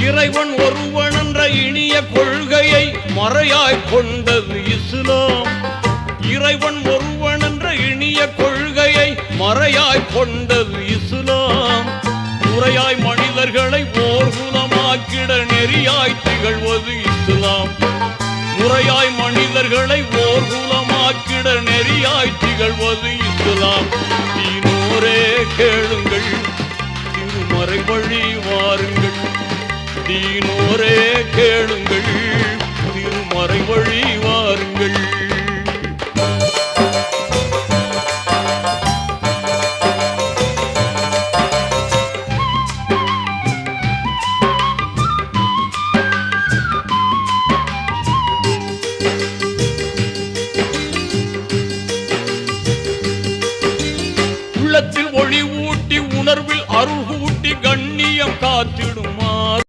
இறைவன் ஒருவன் என்ற இனிய கொள்கையை மறையாய் கொண்டது இஸ்லாம். இறைவன் ஒருவன் என்ற இனிய கொள்கையை மறையாய் கொண்டது இஸ்லாம். முறையாய் மனிதர்களை ஓர்குலமாக்கிட நெறியாய் திகழ்வது இஸ்லாம். முறையாய் மனிதர்களை ஓர்குலமாக்கிட நெறியாய் திகழ்வது இஸ்லாம். தீனோரே கேளுங்கள், திருமறை வழி வாருங்கள். தீனோரே கேளுங்கள், திருமறை வழி வாருங்கள்.